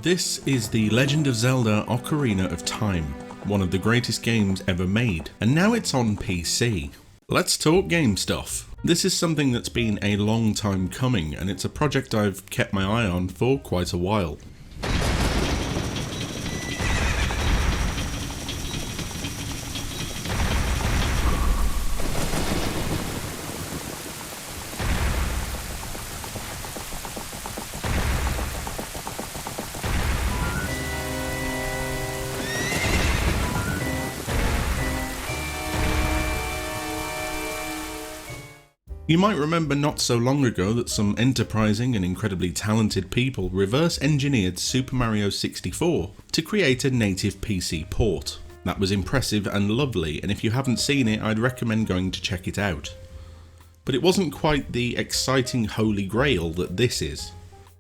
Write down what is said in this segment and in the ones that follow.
This is The Legend of Zelda Ocarina of Time, one of the greatest games ever made, and now it's on PC. Let's talk game stuff. This is something that's been a long time coming, and it's a project I've kept my eye on for quite a while. You might remember not so long ago that some enterprising and incredibly talented people reverse engineered Super Mario 64 to create a native PC port. That was impressive and lovely, and if you haven't seen it, I'd recommend going to check it out. But it wasn't quite the exciting holy grail that this is.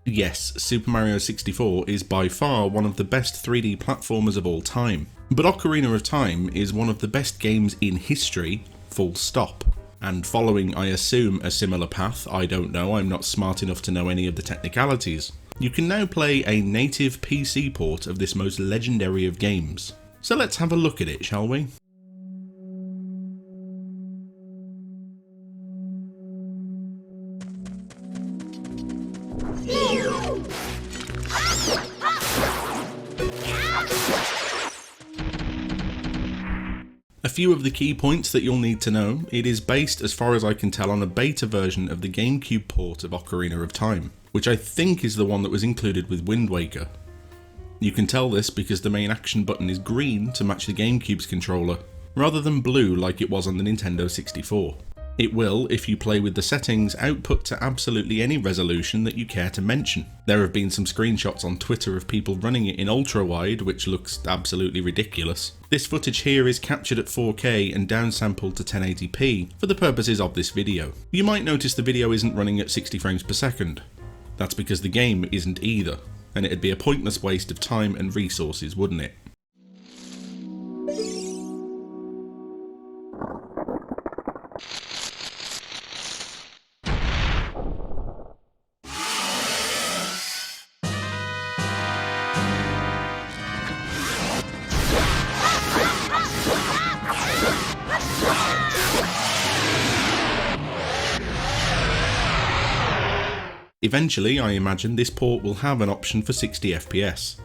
Yes, Super Mario 64 is by far one of the best 3D platformers of all time, but Ocarina of Time is one of the best games in history, full stop. And following, I assume, a similar path, I don't know, I'm not smart enough to know any of the technicalities, you can now play a native PC port of this most legendary of games. So let's have a look at it, shall we? A few of the key points that you'll need to know: it is based, as far as I can tell, on a beta version of the GameCube port of Ocarina of Time, which I think is the one that was included with Wind Waker. You can tell this because the main action button is green to match the GameCube's controller, rather than blue like it was on the Nintendo 64. It will, if you play with the settings, output to absolutely any resolution that you care to mention. There have been some screenshots on Twitter of people running it in ultra-wide, which looks absolutely ridiculous. This footage here is captured at 4K and downsampled to 1080p for the purposes of this video. You might notice the video isn't running at 60 frames per second. That's because the game isn't either, and it'd be a pointless waste of time and resources, wouldn't it? Eventually, I imagine this port will have an option for 60 FPS.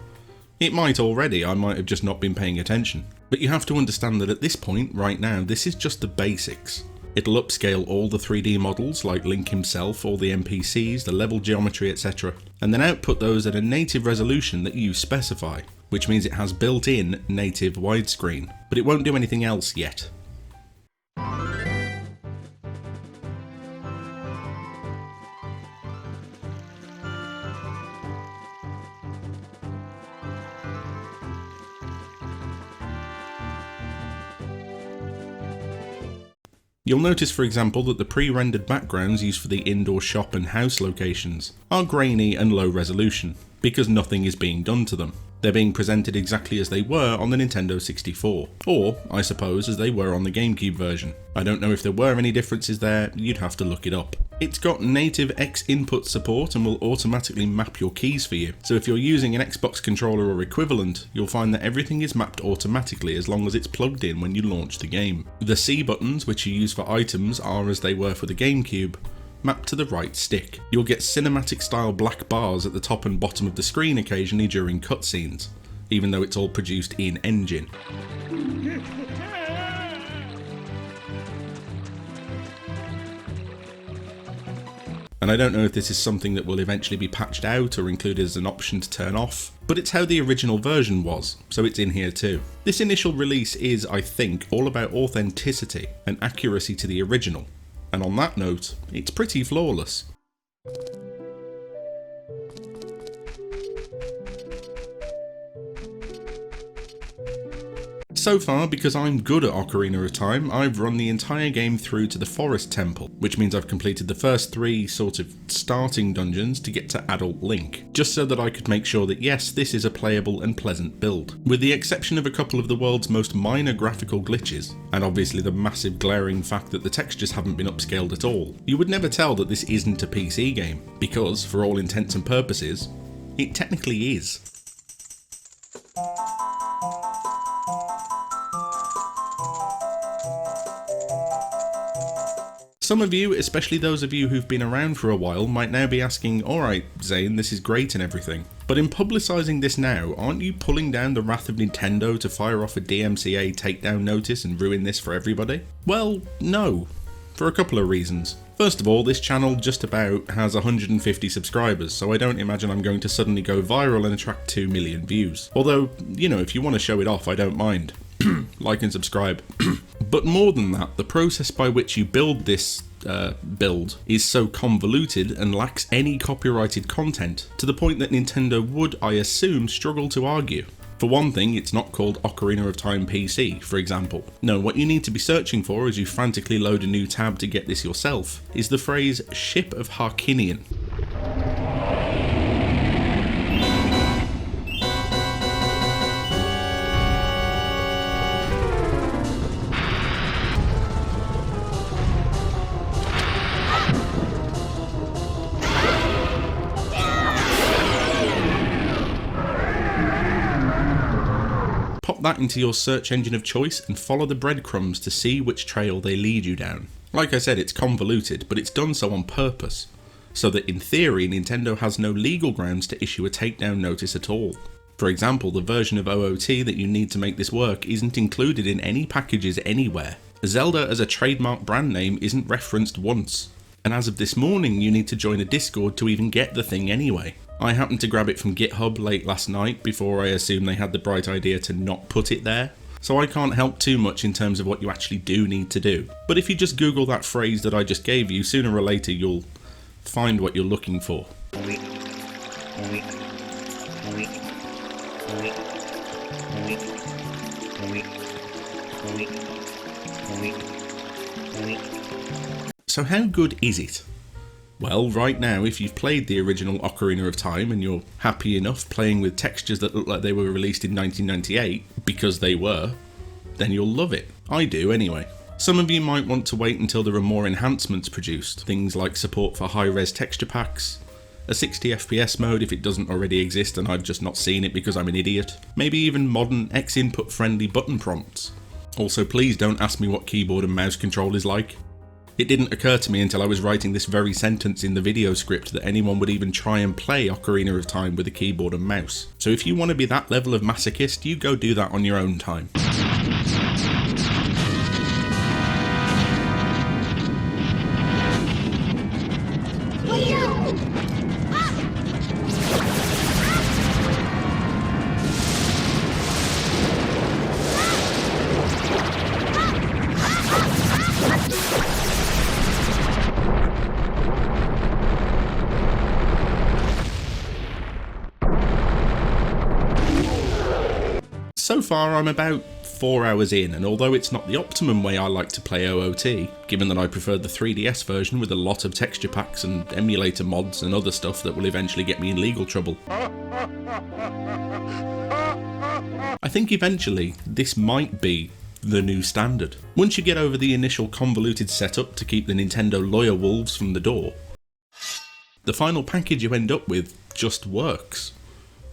It might already, I might have just not been paying attention. But you have to understand that at this point, right now, this is just the basics. It'll upscale all the 3D models like Link himself, all the NPCs, the level geometry, etc. and then output those at a native resolution that you specify, which means it has built-in native widescreen, but it won't do anything else yet. You'll notice, for example, that the pre-rendered backgrounds used for the indoor shop and house locations are grainy and low resolution, because nothing is being done to them. They're being presented exactly as they were on the Nintendo 64, or, I suppose, as they were on the GameCube version. I don't know if there were any differences there, you'd have to look it up. It's got native X input support and will automatically map your keys for you, so if you're using an Xbox controller or equivalent, you'll find that everything is mapped automatically as long as it's plugged in when you launch the game. The C buttons, which you use for items, are as they were for the GameCube, mapped to the right stick. You'll get cinematic style black bars at the top and bottom of the screen occasionally during cutscenes, even though it's all produced in engine. And I don't know if this is something that will eventually be patched out or included as an option to turn off, but it's how the original version was, so it's in here too. This initial release is, I think, all about authenticity and accuracy to the original, and on that note, it's pretty flawless. So far, because I'm good at Ocarina of Time, I've run the entire game through to the Forest Temple, which means I've completed the first 3 sort of starting dungeons to get to Adult Link, just so that I could make sure that yes, this is a playable and pleasant build. With the exception of a couple of the world's most minor graphical glitches, and obviously the massive glaring fact that the textures haven't been upscaled at all, you would never tell that this isn't a PC game, because, for all intents and purposes, it technically is. Some of you, especially those of you who've been around for a while, might now be asking, alright Zane, this is great and everything, but in publicising this now, aren't you pulling down the wrath of Nintendo to fire off a DMCA takedown notice and ruin this for everybody? Well, no, for a couple of reasons. First of all, this channel just about has 150 subscribers, so I don't imagine I'm going to suddenly go viral and attract 2 million views. Although, you know, if you want to show it off, I don't mind. Like and subscribe. But more than that, the process by which you build this build is so convoluted and lacks any copyrighted content, to the point that Nintendo would, I assume, struggle to argue. For one thing, it's not called Ocarina of Time PC, for example. No, what you need to be searching for as you frantically load a new tab to get this yourself is the phrase Ship of Harkinian. Pop that into your search engine of choice and follow the breadcrumbs to see which trail they lead you down. Like I said, it's convoluted, but it's done so on purpose, so that in theory Nintendo has no legal grounds to issue a takedown notice at all. For example, the version of OOT that you need to make this work isn't included in any packages anywhere. Zelda as a trademark brand name isn't referenced once, and as of this morning you need to join a Discord to even get the thing anyway. I happened to grab it from GitHub late last night before I assumed they had the bright idea to not put it there, so I can't help too much in terms of what you actually do need to do. But if you just Google that phrase that I just gave you, sooner or later you'll find what you're looking for. So how good is it? Well, right now, if you've played the original Ocarina of Time and you're happy enough playing with textures that look like they were released in 1998, because they were, then you'll love it. I do anyway. Some of you might want to wait until there are more enhancements produced, things like support for high-res texture packs, a 60 FPS mode if it doesn't already exist and I've just not seen it because I'm an idiot, maybe even modern X-input friendly button prompts. Also, please don't ask me what keyboard and mouse control is like. It didn't occur to me until I was writing this very sentence in the video script that anyone would even try and play Ocarina of Time with a keyboard and mouse. So if you want to be that level of masochist, you go do that on your own time. So far I'm about 4 hours in, and although it's not the optimum way I like to play OOT, given that I prefer the 3DS version with a lot of texture packs and emulator mods and other stuff that will eventually get me in legal trouble, I think eventually this might be the new standard. Once you get over the initial convoluted setup to keep the Nintendo lawyer wolves from the door, the final package you end up with just works.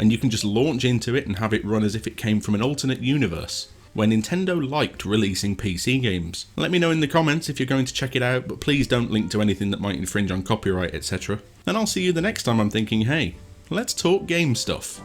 And you can just launch into it and have it run as if it came from an alternate universe, where Nintendo liked releasing PC games. Let me know in the comments if you're going to check it out, but please don't link to anything that might infringe on copyright, etc. And I'll see you the next time I'm thinking, hey, let's talk game stuff.